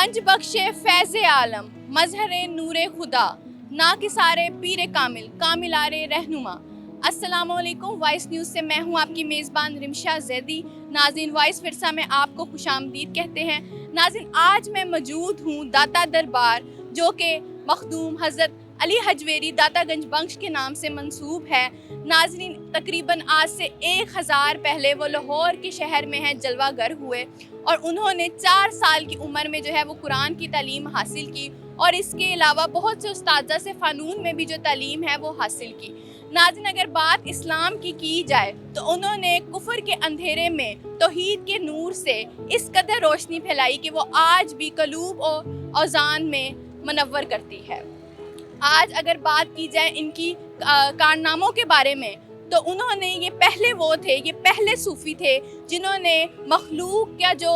गंज बख्शे फैज़ आलम, मजहर नूर खुदा, ना किसारे पीर कामिल, कामिलारे रहनुमा। अस्सलामुअलैकुम, वॉइस न्यूज़ से मैं हूं आपकी मेज़बान रिमशा ज़ैदी। नाज़रीन, वॉइस फिरसा में आपको खुशामदीद कहते हैं। नाज़रीन, आज मैं मौजूद हूं दाता दरबार, जो कि मखदूम हज़रत अली हजवेरी दाता गंज बख्श के नाम से मंसूब है। नाज़रीन, तकरीबन आज से 1000 पहले वो लाहौर के शहर में है जलवागर हुए और उन्होंने 4 साल की उम्र में जो है वो कुरान की तालीम हासिल की और इसके अलावा बहुत से उस्तादा से फ़नून में भी जो तालीम है वो हासिल की। नाज़रीन, अगर बात इस्लाम की जाए तो उन्होंने कुफर के अंधेरे में तौहीद के नूर से इस कदर रोशनी फैलाई कि वो आज भी कलूब और औज़ान में मनव्वर करती है। आज अगर बात की जाए इनकी कारनामों के बारे में तो उन्होंने ये पहले सूफ़ी थे जिन्होंने मखलूक का जो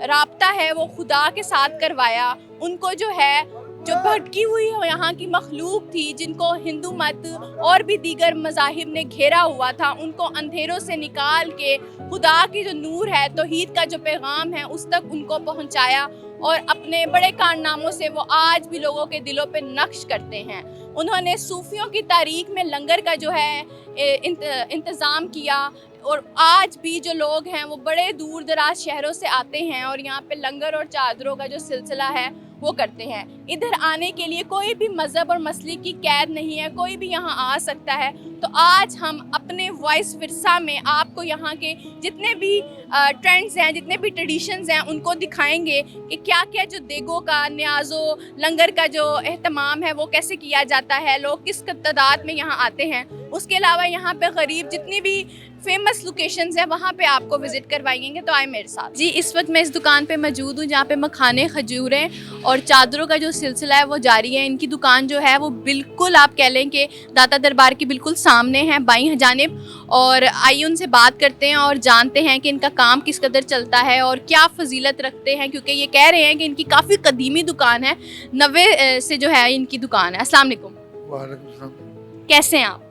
राब्ता है वो खुदा के साथ करवाया। उनको जो है जो भटकी हुई यहाँ की मखलूक थी, जिनको हिंदू मत और भी दीगर मज़ाहिब ने घेरा हुआ था, उनको अंधेरों से निकाल के खुदा की जो नूर है, तौहीद का जो पैगाम है, उस तक उनको पहुँचाया और अपने बड़े कारनामों से वो आज भी लोगों के दिलों पे नक्श करते हैं। उन्होंने सूफियों की तारीख में लंगर का जो है इंतज़ाम किया और आज भी जो लोग हैं वो बड़े दूर दराज शहरों से आते हैं और यहाँ पे लंगर और चादरों का जो सिलसिला है वो करते हैं। इधर आने के लिए कोई भी मज़हब और मसलिक की कैद नहीं है, कोई भी यहाँ आ सकता है। तो आज हम अपने वॉइस विरसा में आपको यहाँ के जितने भी ट्रेंड्स हैं, जितने भी ट्रेडिशंस हैं, उनको दिखाएंगे कि क्या क्या जो देगों का, न्याज़ों, लंगर का जो एहतमाम है वो कैसे किया जाता है, लोग किस तादाद में यहाँ आते हैं। उसके अलावा यहाँ पे गरीब जितनी भी फेमस लोकेशंस हैं वहाँ पे आपको विज़िट करवाएंगे। तो आए मेरे साथ जी। इस वक्त मैं इस दुकान पे मौजूद हूँ जहाँ पे मखाने, खजूरें और चादरों का जो सिलसिला है वो जारी है। इनकी दुकान जो है वो बिल्कुल आप कह लें कि दाता दरबार के बिल्कुल सामने है, बाईं जानिब। और आइए उनसे बात करते हैं और जानते हैं कि इनका काम किस कदर चलता है और क्या फजीलत रखते हैं, क्योंकि ये कह रहे हैं कि इनकी काफ़ी कदीमी दुकान है, 90 से जो है इनकी दुकान है। अस्सलाम वालेकुम। वालेकुम सलाम। कैसे हैं आप?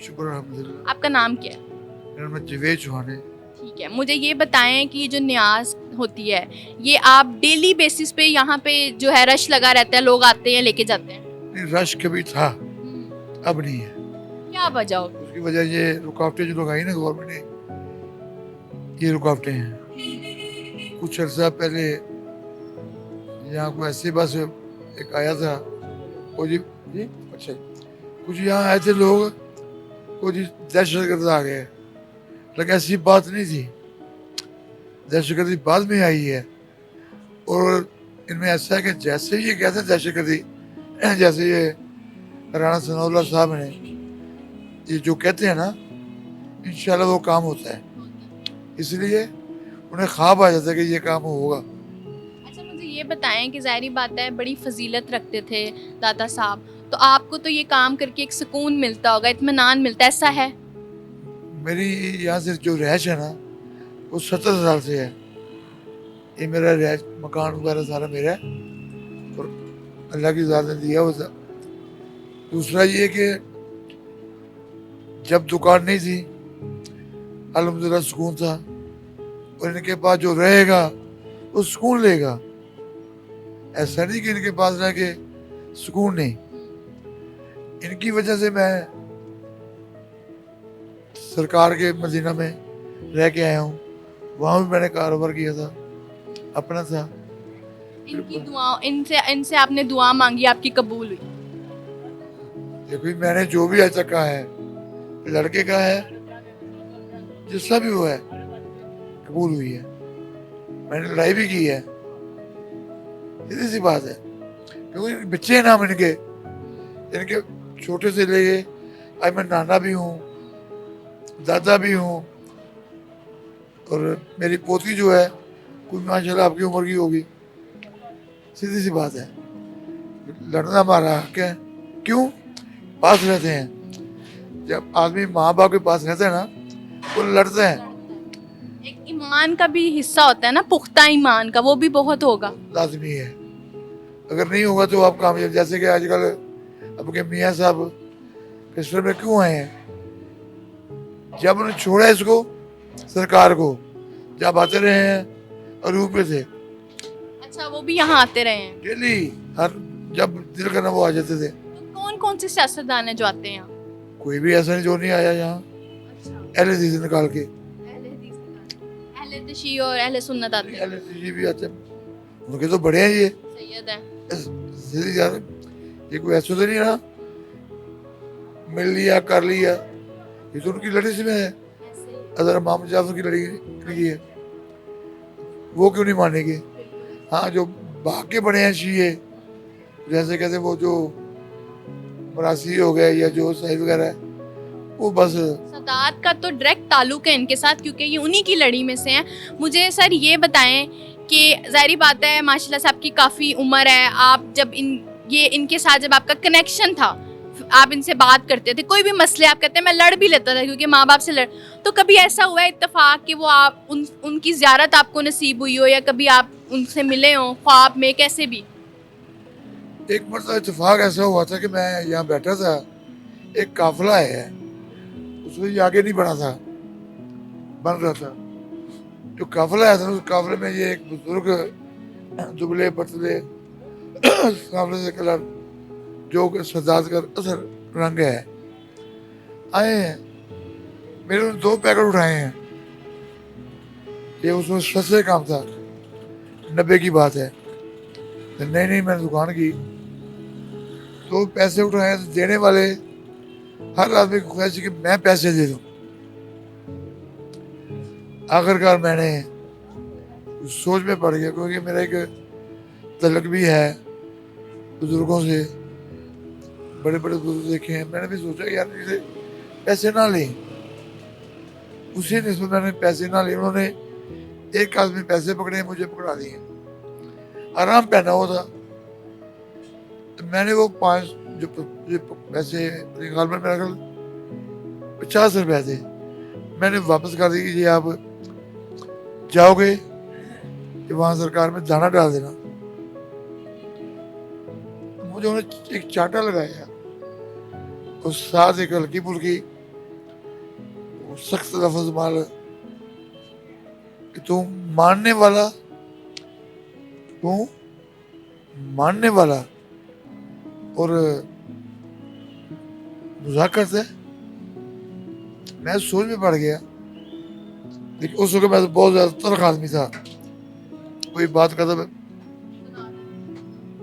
शुक्र अल्हम्दुलिल्लाह। आपका नाम क्या है? मेरा नाम जवेद चौहान है। ठीक है, मुझे ये बताएं कि ये जो न्याज होती है ये आप डेली बेसिस पे यहाँ पे जो है रश लगा रहता है, लोग आते हैं लेके जाते हैं? नहीं, रश कभी था, अब नहीं है। क्या वजह होगी? उसकी वजह ये रुकावटें जो लगाई ना गवर्नमेंट ने, ये रुकावटें हैं। कुछ अर्सा पहले यहाँ को ऐसे बस एक आया था, वो जी अच्छा, कुछ यहाँ आए थे लोग, वो जी दहशतगर्द आ गए, लेकिन ऐसी बात नहीं थी। दहशतगर्दी बाद में आई है और इनमें ऐसा है कि जैसे ये कहते हैं दहशतगर्दी, जैसे ये राणा सनाउल्लाह साहब ने ये जो कहते हैं ना, इंशाल्लाह वो काम होता है। इसलिए उन्हें ख्वाब आ जाता है कि ये काम होगा। अच्छा, मुझे ये बताएं कि ज़ाहिरी बात है बड़ी फजीलत रखते थे दाता साहब, तो आपको तो ये काम करके एक सुकून मिलता होगा, इत्मीनान मिलता है, ऐसा है? मेरी यहाँ से जो रहायश है ना वो 70 साल से है। ये मेरा रहायश मकान वगैरह सारा मेरा है और अल्लाह की ज़ात ने दिया हुआ था। दूसरा ये कि जब दुकान नहीं थी अल्हम्दुलिल्लाह सुकून था, और इनके पास जो रहेगा वो सुकून लेगा। ऐसा नहीं कि इनके पास रह के सुकून नहीं। इनकी वजह से मैं सरकार के मदीना में रह के आया हूँ, वहाँ भी मैंने कारोबार किया था, अपना था। इनकी दुआ, इनसे आपने दुआ मांगी, आपकी कबूल हुई? देखो मैंने जो भी आज तक कहा है, लड़के का है, जिसका भी वो है, कबूल हुई है। मैंने लड़ाई भी की है, सीधी सी बात है, क्योंकि बच्चे हैं नाम इनके छोटे से ले गए। आज मैं नाना भी हूँ, दादा भी हूँ, और मेरी पोती जो है कोई माशाल्लाह आपकी उम्र की होगी। सीधी सी बात है, लड़ना हमारा हक है। क्यों? पास रहते हैं। जब आदमी माँ बाप के पास रहता है ना, वो लड़ते हैं। एक ईमान का भी हिस्सा होता है ना, पुख्ता ईमान का, वो भी बहुत होगा, लाजमी है। अगर नहीं होगा तो आप कामयाब, जैसे कि आजकल आपके मियाँ साहब पिस्टल में क्यों आए हैं? जब उन्होंने छोड़ा इसको, सरकार को, जब आते रहे हैं और ऊपर थे। अच्छा, वो भी यहाँ आते रहे हैं। डेली, हर जब दिल करना वो आ जाते थे। तो कौन कौन से सियासतदान हैं जो आते हैं यहाँ? कोई भी ऐसा नहीं जो नहीं आया यहाँ, अच्छा, अहले हदीस निकाल के। अहले हदीस निकाल, अहले तशी और अहले सुन्नत आते हैं। अहले हदीस जी भी आते हैं, उनके तो बड़े हैं ये। सैयद हैं। सीधी जा रहे, ये कोई ऐसा तो नहीं रहा मिल लिया कर लिया, ये तो उनकी लड़ी से में है। ऐसे ही। अगर मोहम्मद जाफर की लड़ी लगी है, वो क्यों नहीं मानेंगे? हाँ, जो बाकी बड़े हैं शीए, जैसे कहते हैं वो जो मरासी हो गए या जो सही वगैरह है, वो बस सदात का तो डायरेक्ट ताल्लुक है इनके साथ, क्योंकि ये उन्हीं की लड़ी में से हैं। मुझे सर ये बताएं कि ज़ाहिर बात है माशाल्लाह से आपकी काफ़ी उम्र है, आप जब इनके साथ जब आपका कनेक्शन था, आप इनसे बात करते थे, कोई भी मसले आप कहते हैं मैं लड़ भी लेता था क्योंकि माँ बाप से लड़, तो कभी ऐसा हुआ है इत्तेफाक कि वो आप उनकी ज़ियारत आपको नसीब हुई हो, या कभी आप उनसे मिले हो ख्वाब में, कैसे भी? एक मरतबा इत्तेफाक ऐसा हुआ था कि मैं यहाँ बैठा था, एक काफिला है, उसमें ये आगे नहीं बढ़ा था, बन रहा था। जो काफिला आया था उस काफिले में ये एक बुजुर्ग दुबले पतले सामने से कलर जो सजाद का असर रंग है आए हैं, मेरे उन्होंने 2 पैकेट उठाए हैं। ये उसमें सस्ते काम था, 90 की बात है। तो नहीं मैंने दुकान की, तो पैसे उठाए तो देने वाले हर आदमी को ख्वाहिश कि मैं पैसे दे दूं। आखिरकार मैंने उस सोच में पड़ गया, क्योंकि मेरा एक तलक भी है बुजुर्गों से, बड़े बड़े बुजुर्ग देखे हैं। मैंने भी सोचा कि यार इसे पैसे ना लें, उसी ने मैंने पैसे ना लिए। उन्होंने एक आदमी पैसे पकड़े, मुझे पकड़ा दिए, आराम पहना हुआ था। तो मैंने वो 5 जो पैसे निकाल में मेरा कल 50 रुपए थे, मैंने वापस कर दी कि ये आप जाओगे कि वहाँ सरकार में दाना डाल देना। मुझे उन्हें एक चाटा लगाया, उस साथ एक हल्की फुल्की सख्त लफ्ज मार कि तू मानने वाला और मजाक करता है। मैं सोच में पड़ गया, लेकिन उस वक्त मैं तो बहुत ज्यादा तल्ख आदमी था, कोई बात करता मैं,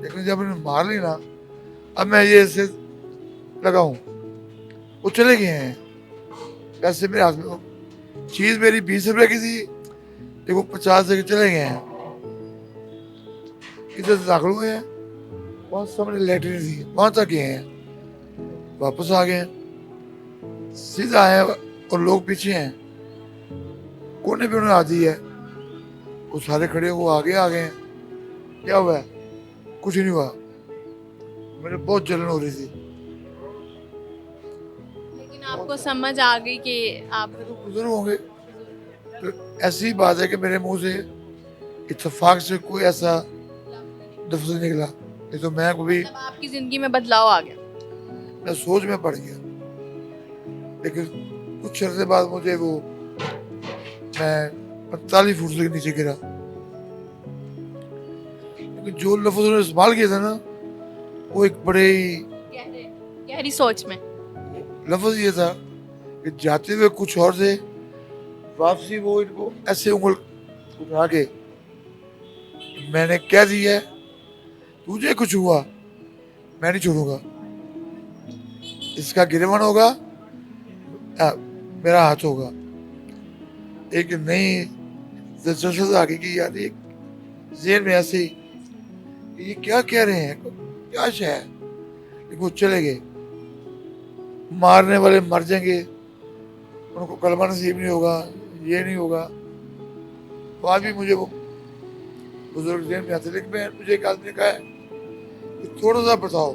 लेकिन जब इन्हें मार ली ना, अब मैं ये ऐसे लगाऊं, वो चले गए हैं पैसे मेरे हाथ में। चीज मेरी 20 रुपए की थी, लेकिन वो 50 देके चले गए हैं। इधर से दाखिल हुए हैं, वहाँ सामने लेटरिन थी, वहां तक गए हैं, वापस आ गए, सीधा आए और लोग पीछे हैं, कोने पे उन्हें आती है, वो सारे खड़े वो आगे आ गए हैं। क्या हुआ है? कुछ नहीं हुआ। मेरे बहुत जलन हो रही थी। लेकिन आपको समझ आ गई कि आप तो बुजुर्ग होंगे, तो ऐसी बात है कि मेरे मुंह से इत्तेफाक से कोई ऐसा लफ्ज नहीं निकला, नहीं तो मैं कभी मतलब आपकी जिंदगी में बदलाव आ गया। मैं सोच में पड़ गया। लेकिन कुछ अरसे बाद मुझे वो, मैं 45 फुट से नीचे गिरा। लेकिन जो लफ्ज उन्होंने इस्तेमाल किया था ना, वो एक बड़े ही गहरी सोच में लफ्ज ये था कि जाते हुए कुछ और से, वापसी वो इनको ऐसे उंगल उठा के मैंने कह दिया है, तुझे कुछ हुआ मैं नहीं छोड़ूंगा, इसका गिरवन होगा, मेरा हाथ होगा। एक नई दिलचस्पी आ गई कि यार एक जेल में ऐसे ही ये क्या कह रहे हैं, क्या शय है। लेकिन वो चले गए। मारने वाले मर जाएंगे, उनको कलमा नसीब नहीं होगा, ये नहीं होगा। तो आज भी मुझे वो बुजुर्ग जेल में आते, लेकिन मुझे एक आदमी ने कहा है कि थोड़ा सा बताओ।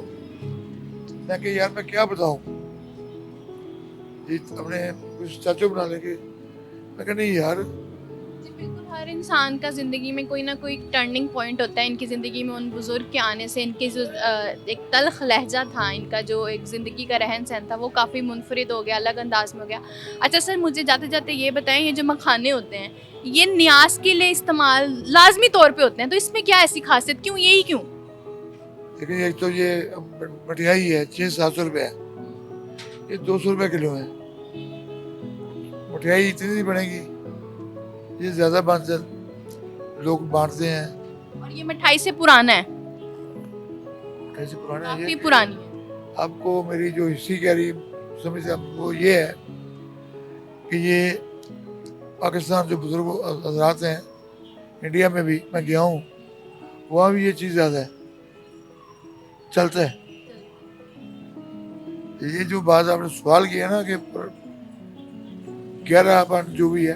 मैं कि यार मैं क्या बताऊं, ये अपने कुछ चाचू बना लेंगे। मैं कहा नहीं यार, جی بالکل، ہر انسان کا زندگی میں کوئی نہ کوئی ٹرننگ پوائنٹ ہوتا ہے. ان کی زندگی میں ان بزرگ کے آنے سے ان کے جو ایک تلخ لہجہ تھا، ان کا جو ایک زندگی کا رہن سہن تھا، وہ کافی منفرد ہو گیا، الگ انداز میں ہو گیا. اچھا سر، مجھے جاتے جاتے یہ بتائیں، یہ جو مکھانے ہوتے ہیں یہ نیاز کے لیے استعمال لازمی طور پہ ہوتے ہیں، تو اس میں کیا ایسی خاصیت، کیوں یہی کیوں؟ لیکن ایک تو یہ مٹھائی ہے 600-700 روپے ہے، یہ 200 روپے کلو ہے. مٹھائی اتنی نہیں بنے گی، یہ زیادہ بانٹتے لوگ بانٹتے ہیں. اور یہ مٹھائی سے پرانا ہے، کیسے پرانے ہیں کافی یہ. پرانی ہے. آپ کو میری جو ہسٹری کہہ رہی سمجھ سے وہ یہ ہے کہ یہ پاکستان جو بزرگ حضرات ہیں، انڈیا میں بھی میں گیا ہوں، وہاں بھی یہ چیز زیادہ ہے، چلتا ہے. یہ جو بات آپ نے سوال کیا نا کہ 11 جو بھی ہے،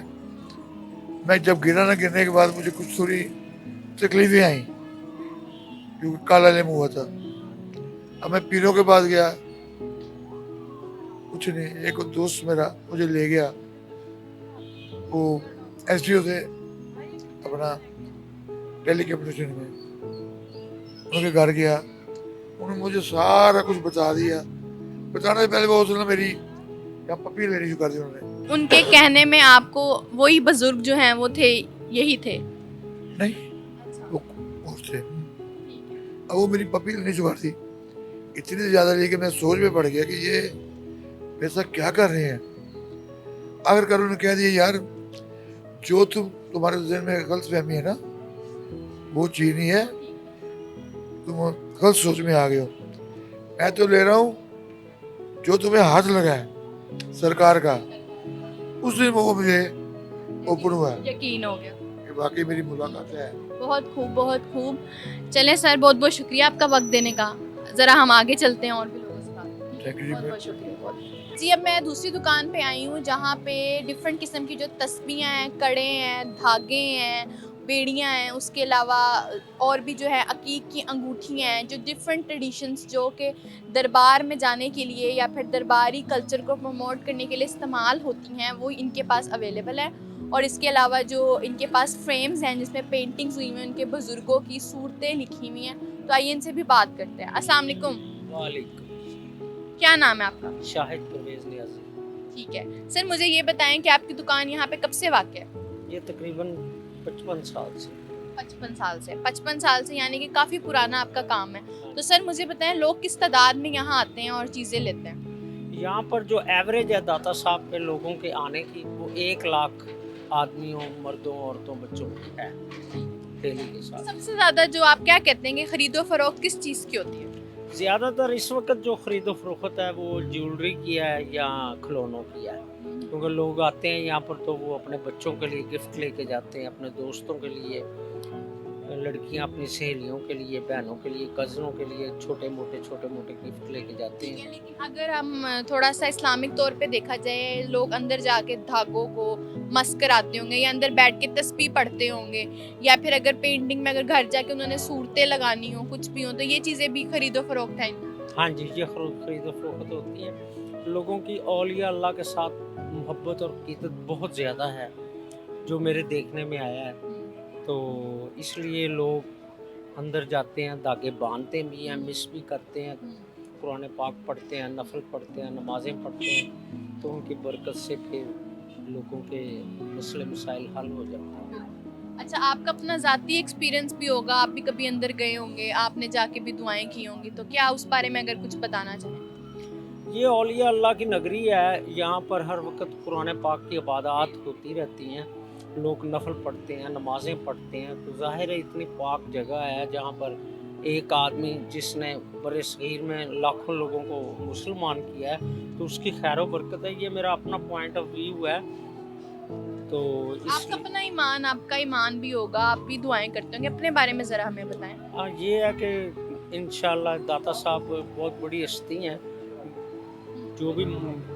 میں جب گرا نا، گرنے کے بعد مجھے کچھ تھوڑی تکلیفیں آئیں کیونکہ کالا لیم ہوا تھا. اب میں پیروں کے پاس گیا، کچھ نہیں. ایک دوست میرا مجھے لے گیا، وہ ایس ڈی او تھے اپنا ڈیلی کیپٹیشن میں، ان کے گھر گیا، انہوں نے مجھے سارا کچھ بتا دیا. بتانے سے پہلے وہ اس نے میری پپی لینی شروع کر دی. انہوں نے ان کے کہنے میں آپ کو وہی بزرگ جو ہیں وہ تھے، یہی تھے؟ نہیں، وہ اور تھے. اب وہ میری پپی لینی شروع کر دی، اتنی زیادہ لی کہ میں سوچ میں پڑ گیا کہ یہ پیسہ کیا کر رہے ہیں. اگر کر انہوں نے کہہ دیا یار جو تمہارے ذہن میں غلط فہمی ہے نا وہ چیز نہیں ہے، تم غلط سوچ میں آ گئے ہو. میں تو لے رہا ہوں جو تمہیں ہاتھ لگا ہے سرکار کا. اس دن وہ مجھے اوپن ہوا یقین ہو گیا کہ واقعی میری ملاقات ہے. بہت خوب، بہت خوب. چلیں سر، بہت بہت شکریہ آپ کا وقت دینے کا. ذرا ہم آگے چلتے ہیں اور بھی لوگوں سے بات کریں. تھینک یو بہت بہت شکریہ. جی اب میں دوسری دکان پہ آئی ہوں جہاں پہ ڈفرینٹ قسم کی جو تسبیحاں ہیں، کڑے ہیں، دھاگے ہیں، بیڑیاں ہیں، اس کے علاوہ اور بھی جو ہے عقیق کی انگوٹھیاں ہیں، جو ڈفرینٹ ٹریڈیشنس جو کہ دربار میں جانے کے لیے یا پھر درباری کلچر کو پروموٹ کرنے کے لیے استعمال ہوتی ہیں، وہ ان کے پاس اویلیبل ہے. اور اس کے علاوہ جو ان کے پاس فریمز ہیں جس میں پینٹنگز ہوئی ہوئی ہیں ان کے بزرگوں کی صورتیں لکھی ہوئی ہیں، تو آئیے ان سے بھی بات کرتے ہیں. السلام علیکم. وعلیکم. کیا نام ہے آپ کا؟ شاہد پرویز نیازی. ٹھیک ہے سر، مجھے یہ بتائیں کہ آپ کی دکان یہاں پہ کب سے واقع ہے؟ یہ تقریباً 55 سال سے. 55 سال سے. 55 سال سے یعنی کہ کافی پرانا آپ کا کام ہے. تو سر مجھے بتائیں لوگ کس تعداد میں یہاں آتے ہیں اور چیزیں لیتے ہیں؟ یہاں پر جو ایوریج ہے داتا صاحب کے لوگوں کے آنے کی، وہ 1 لاکھ آدمیوں، مردوں، عورتوں، بچوں کی ہے ڈیلی کے ساتھ. سب سے زیادہ جو آپ کیا کہتے ہیں کہ خرید و فروخت کس چیز کی ہوتی ہے؟ زیادہ تر اس وقت جو خرید و فروخت ہے وہ جیولری کی ہے یا کھلونوں کی ہے، کیونکہ لوگ آتے ہیں یہاں پر تو وہ اپنے بچوں کے لیے گفٹ لے کے جاتے ہیں، اپنے دوستوں کے لیے، لڑکیاں اپنی سہیلیوں کے لیے، بہنوں کے لیے، کزنوں کے لیے چھوٹے موٹے گفٹ لے کے جاتے ہیں. لیکن اگر ہم تھوڑا سا اسلامک طور پہ دیکھا جائے، لوگ اندر جا کے دھاگوں کو مس کراتے ہوں گے یا اندر بیٹھ کے تسبیح پڑھتے ہوں گے، یا پھر اگر پینٹنگ میں اگر گھر جا کے انہوں نے صورتیں لگانی ہوں، کچھ بھی ہوں، تو یہ چیزیں بھی خرید و فروخت ہیں. ہاں جی، یہ خرید و فروخت ہوتی ہے. لوگوں کی اولیاء اللہ کے ساتھ محبت اور عقیدت بہت زیادہ ہے جو میرے دیکھنے میں آیا ہے، تو اس لیے لوگ اندر جاتے ہیں، دھاگے باندھتے بھی ہیں، مس بھی کرتے ہیں، قرآن پاک پڑھتے ہیں، نفل پڑھتے ہیں، نمازیں پڑھتے ہیں، تو ان کی برکت سے پھر لوگوں کے مسئلے مسائل حل ہو جاتے ہیں. اچھا، آپ کا اپنا ذاتی ایکسپیرینس بھی ہوگا، آپ بھی کبھی اندر گئے ہوں گے، آپ نے جا کے بھی دعائیں کی ہوں گی، تو کیا اس بارے میں اگر کچھ بتانا چاہیں؟ یہ اولیاء اللہ کی نگری ہے، یہاں پر ہر وقت قرآن پاک کی عبادات ہوتی رہتی ہیں، لوگ نفل پڑھتے ہیں، نمازیں پڑھتے ہیں، تو ظاہر ہے اتنی پاک جگہ ہے جہاں پر ایک آدمی جس نے برِ صغیر میں لاکھوں لوگوں کو مسلمان کیا ہے، تو اس کی خیر و برکت ہے. یہ میرا اپنا پوائنٹ آف ویو ہے. تو آپ کا اپنا ایمان، آپ کا ایمان بھی ہوگا، آپ بھی دعائیں کرتے ہوں گے، اپنے بارے میں ذرا ہمیں بتائیں. یہ ہے کہ انشاءاللہ داتا صاحب بہت بڑی ہستی ہیں، جو بھی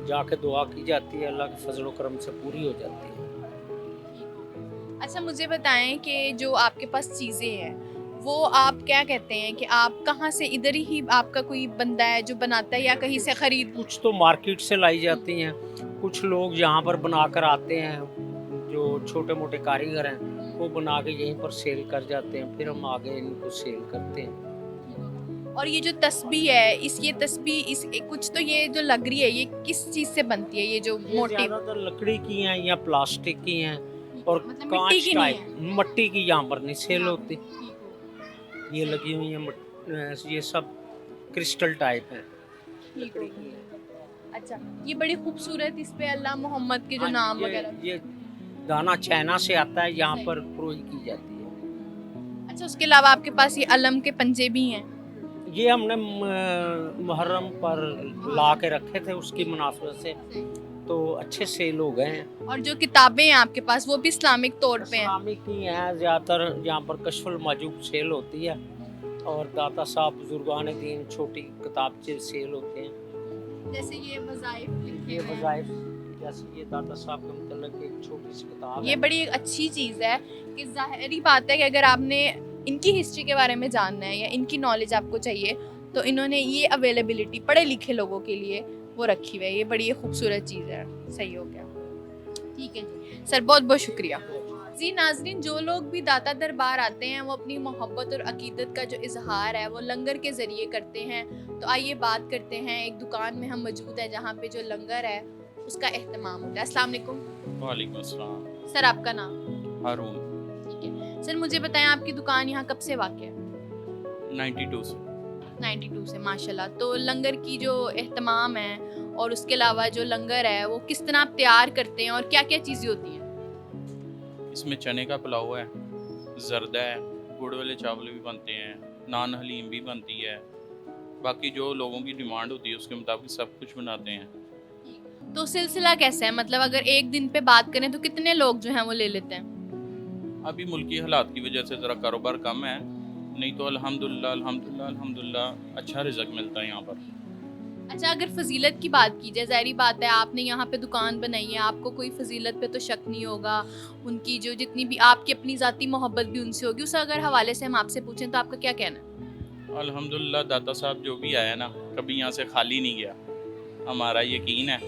جا کے دعا کی جاتی ہے اللہ کے فضل و کرم سے پوری ہو جاتی ہے. اچھا مجھے بتائیں کہ جو آپ کے پاس چیزیں ہیں وہ آپ کیا کہتے ہیں کہ آپ کہاں سے، ادھر ہی آپ کا کوئی بندہ ہے جو بناتا ہے یا کہیں سے خرید؟ کچھ تو مارکیٹ سے لائی جاتی ہیں، کچھ لوگ یہاں پر بنا کر آتے ہیں जो छोटे मोटे कारीगर हैं वो बना के यहीं पर सेल कर जाते हैं, फिर हम आगे इनको सेल करते हैं। और ये जो तस्बीह है, ये तस्बीह इस कुछ तो ये जो लग रही है, ये किस चीज से बनती है, ये जो ये मोटी ज़्यादातर लकड़ी की हैं या प्लास्टिक की हैं और मतलब मिट्टी कांच की नहीं टाइप, मट्टी की यहाँ पर नहीं सेल होती। ठीक ये लगी हुई हैं ये सब क्रिस्टल टाइप है। हो गई। अच्छा, ये बड़ी खूबसूरत, इस पे अल्लाह मोहम्मद के जो नाम वगैरह। ये दाना चाइना से आता है, यहाँ सही। पर प्रोई की जाती है। अच्छा, उसके अलावा आपके पास ये अलम के पंजे भी हैं। ये हमने मुहर्रम पर ला के रखे थे, उसकी मुनासबत से तो अच्छे सेल हो गए हैं। और जो किताबें हैं आपके पास वो भी इस्लामिक तौर पे हैं। इस्लामिक की हैं ज़्यादातर, यहाँ पर कशफुल मजूब सेल होती है और दाता साहब बुजुर्गान दीन छोटी किताब से सेल होते हैं। जैसे ये वज़ाइफ लिखे ये हुए हैं। वज़ाइफ, जैसे ये दाता साहब के मतलब एक छोटी सी किताब ये है। बड़ी एक अच्छी चीज़ है कि ज़ाहिरी बात है कि अगर आपने इनकी हिस्ट्री के बारे में जानना है या इनकी नॉलेज आपको चाहिए तो इन्होंने ये अवेलेबिलिटी पढ़े लिखे लोगों के लिए वो रखी हुई है। ये बड़ी खूबसूरत चीज़ है। सही हो गया, ठीक है जी सर, बहुत बहुत शुक्रिया जी। नाजरीन, जो लोग भी दाता दरबार आते हैं वो अपनी मोहब्बत और अकीदत का जो इजहार है वो लंगर के ज़रिए करते हैं। तो आइए बात करते हैं, एक दुकान में हम मौजूद हैं जहाँ पे जो लंगर है उसका एहतमाम होता है। अस्सलाम वालेकुम। वालेकुम अस्सलाम। सर, आपका नाम? हारून। ठीक है सर, मुझे बताएं आपकी दुकान यहाँ कब से वाक़ है? 92 से। 92 से, माशाल्लाह। तो लंगर की जो एहतमाम है और उसके अलावा जो लंगर है वो किस तरह आप तैयार करते हैं और क्या क्या चीज़ें होती हैं? इसमें चने का पुलाव है, जर्दा है, गुड़ वाले चावल भी बनते हैं, नान हलीम भी बनती है, बाकी जो लोगों की डिमांड होती है उसके मुताबिक सब कुछ बनाते हैं। तो सिलसिला कैसा है, मतलब अगर एक दिन पे बात करें तो कितने लोग जो हैं वो ले लेते हैं? अभी मुल्की हालात की वजह से ज़रा कारोबार कम है, नहीं तो अल्हम्दुलिल्लाह अल्हम्दुलिल्लाह अल्हम्दुलिल्लाह अच्छा रिज़्क मिलता है यहाँ पर। अच्छा, अगर फजीलत की बात की जाए, ज़ाहिर बात है आपने यहाँ पे दुकान बनाई है, आपको कोई फजीलत पे तो शक नहीं होगा। उनकी जो जितनी भी आपकी अपनी ज़ाती मोहब्बत भी उनसे होगी, उस अगर हवाले से हम आपसे पूछें तो आपका क्या कहना है? अल्हम्दुलिल्लाह दाता साहब जो भी आया ना कभी यहाँ से खाली नहीं गया। हमारा यकीन है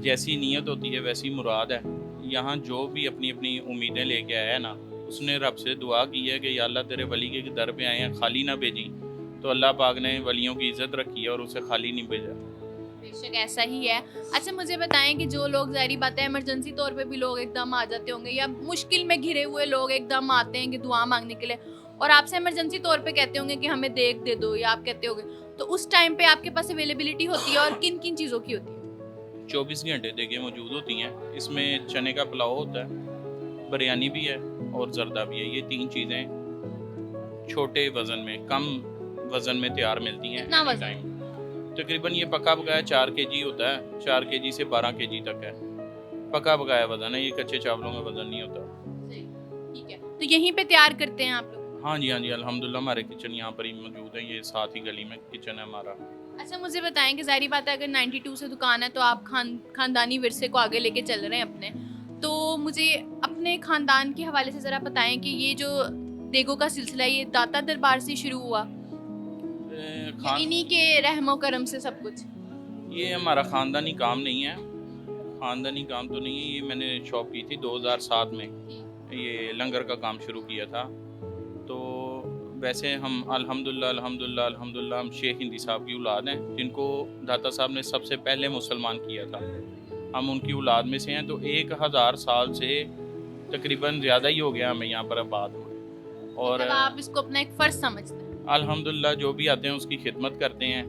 जैसी नीयत होती है वैसी मुराद है। यहाँ जो भी अपनी अपनी उम्मीदें लेके आया है ना, उसने रब से दुआ की है कि या अल्लाह तेरे वली के दर पे आए हैं, खाली ना भेजी। तो अल्लाह पाक ने वलियों की इज़्ज़त रखी है और उसे खाली नहीं भेजा। बेशक ऐसा ही है। अच्छा, मुझे बताएं कि जो लोग, ज़ाहिर बात है इमरजेंसी तौर पे भी लोग एकदम आ जाते होंगे या मुश्किल में घिरे हुए लोग एकदम आते हैं कि दुआ मांगने के लिए और आपसे इमरजेंसी तौर पे कहते होंगे कि हमें देख दे दो या आप कहते होंगे, तो उस टाइम पे आपके पास अवेलेबिलिटी होती है और किन किन चीज़ों की होती है? 24 घंटे देखें मौजूद होती हैं। इसमें चने का पुलाव होता है, बिरयानी भी है और जर्दा भी है। ये तीन चीज़ें छोटे वज़न में, कम वज़न में तैयार मिलती हैं। कितना एनी वज़न? टाइम तकरीबन ये पका पकाया 4 kg होता है, 4 kg से 12 kg तक है पका पकाया वज़न है। ये कच्चे चावलों का वज़न नहीं होता। ठीक है, तो यहीं पे तैयार करते हैं आप लोग? हाँ जी अल्हम्दुलिल्लाह हमारे किचन यहाँ पर ही मौजूद है। ये साथ ही गली में किचन है हमारा। अच्छा, मुझे बताएं कि ज़ाहिर बात है अगर 92 से दुकान है तो आप खानदानी विरसे को आगे लेके चल रहे हैं अपने, तो मुझे अपने ख़ानदान के हवाले से ज़रा बताएं कि ये जो देगों का सिलसिला ये दाता दरबार से शुरू हुआ या इन्हीं के रहमो करम से सब कुछ? ये हमारा ख़ानदानी काम नहीं है, ख़ानदानी काम तो नहीं है। ये मैंने शॉप की थी 2007 में, ये लंगर का काम शुरू किया था। तो वैसे हम अल्हम्दुलिल्लाह अल्हम्दुलिल्लाह अल्हम्दुलिल्लाह हम शेख हिंदी साहब की औलाद हैं, जिनको दाता साहब ने सबसे पहले मुसलमान किया था। हम उनकी औलाद में से हैं। तो 1000 साल से तकरीबन ज़्यादा ही हो गया हमें यहाँ पर आबाद में। और मतलब आप इसको अपना एक फ़र्ज़ समझते हैं? अल्हम्दुलिल्लाह जो भी आते हैं उसकी खिदमत करते हैं,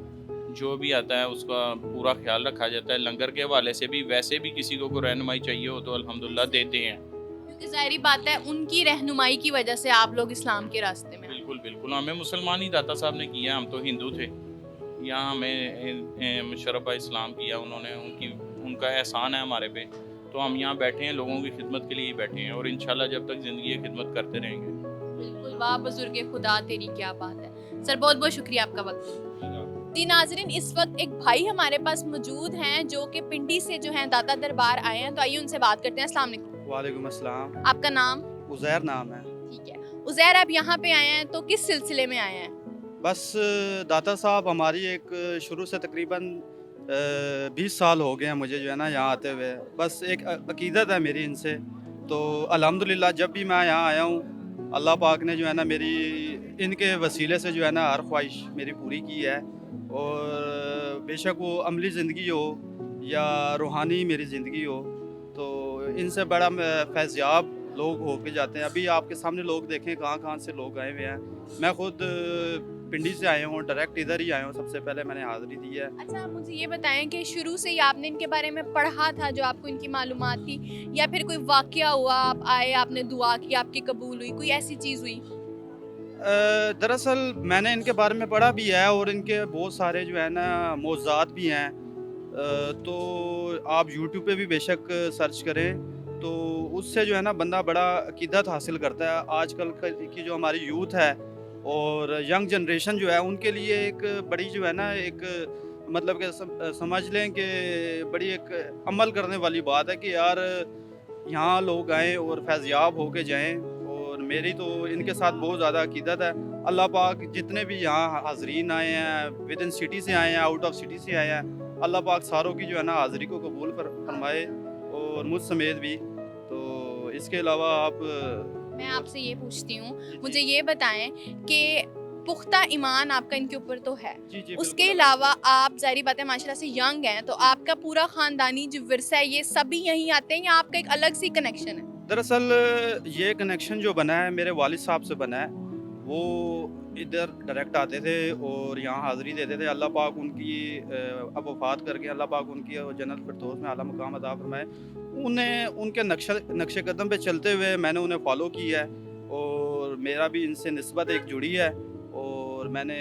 जो भी आता है उसका पूरा ख्याल रखा जाता है। लंगर के हवाले से भी वैसे भी किसी को रहनुमाई चाहिए हो तो अल्हम्दुलिल्लाह देते हैं। क्योंकि ज़ाहिरी बात है उनकी रहनुमाई की वजह से आप लोग इस्लाम के रास्ते में। बिल्कुल बिल्कुल, हमें मुसलमान ही दाता साहब ने किया, हम तो हिंदू थे। यहाँ हमें मुशर्रफ इस्लाम किया उन्होंने, उनका एहसान है हमारे पे। तो हम यहाँ बैठे हैं, लोगों की खिदमत के लिए ही बैठे हैं और इंशाल्लाह जब तक ज़िंदगी है खिदमत करते रहेंगे। बिल्कुल, वाह बुजुर्ग खुदा, तेरी क्या बात है। सर, बहुत बहुत शुक्रिया आपका वक्त। जी नाजरीन, इस वक्त एक भाई हमारे पास मौजूद हैं जो कि पिंडी से जो हैं दाता दरबार आए हैं, तो आइए उनसे बात करते हैं। अस्सलाम वालेकुम। वालेकुम अस्सलाम। आपका नाम? उज़ैर नाम है। ठीक है उज़ैर, आप यहाँ पे आए हैं तो किस सिलसिले में आए हैं? बस दाता साहब हमारी एक शुरू से तकरीबन 20 साल हो गए हैं मुझे जो है ना यहाँ आते हुए। बस एक अकीदत है मेरी इनसे तो अल्हम्दुलिल्लाह जब भी मैं यहाँ आया हूँ अल्लाह पाक ने जो है ना मेरी इनके वसीले से जो है ना हर ख्वाहिश मेरी पूरी की है। और बेशक वो अमली ज़िंदगी हो या रूहानी मेरी ज़िंदगी हो, तो इनसे बड़ा फैज़याब लोग होके जाते हैं। अभी आपके सामने लोग देखें कहाँ से लोग आए हुए हैं। मैं खुद पिंडी से आया हूँ, डायरेक्ट इधर ही आया हूँ, सबसे पहले मैंने हाज़िरी दी है। अच्छा, आप मुझे ये बताएं कि शुरू से ही आपने इनके बारे में पढ़ा था, जो आपको इनकी मालूमात थी, या फिर कोई वाक़या हुआ, आप आए, आपने दुआ की, आपकी कबूल हुई, कोई ऐसी चीज़ हुई? दरअसल मैंने इनके बारे में पढ़ा भी है और इनके बहुत सारे जो है ना मौज़ूआत भी हैं। तो आप यूट्यूब पे भी बेशक सर्च करें तो उससे जो है ना बंदा बड़ा अकीदत हासिल करता है। आजकल की जो हमारी यूथ है और यंग जनरेशन जो है उनके लिए एक बड़ी जो है ना एक मतलब कि समझ लें कि बड़ी एक अमल करने वाली बात है कि यार यहाँ लोग आएँ और फैज़याब होके जाएँ। और मेरी तो इनके साथ बहुत ज़्यादा अकीदत है। अल्लाह पाक जितने भी यहाँ हाज़रीन आए हैं, विद इन सिटी से आए हैं, आउट ऑफ सिटी से आए हैं, अल्लाह पाक सारों की जो है ना हाज़िरी को कबूल फरमाए और मुझ समेत भी। तो इसके अलावा आप मैं आपसे ये पूछती हूँ, मुझे ये बताएं कि पुख्ता ईमान आपका इनके ऊपर तो है, जी उसके बिल्कुल। अलावा आप ज़ाहिर बात है माशाल्लाह से यंग हैं, तो आपका पूरा ख़ानदानी जो विरसा है ये सभी यहीं आते हैं या आपका एक अलग सी कनेक्शन है? दरअसल ये कनेक्शन जो बना है मेरे वालिद साहब से बना है। वो इधर डायरेक्ट आते थे और यहाँ हाज़िरी देते थे। अल्लाह पाक उनकी अब वफ़ात करके अल्लाह पाक उनकी जन्नत फिरदौस में आला मकाम अता फ़रमाए। उन्हें उनके नक्शे कदम पे चलते हुए मैंने उन्हें फ़ॉलो किया है और मेरा भी इनसे निस्बत एक जुड़ी है और मैंने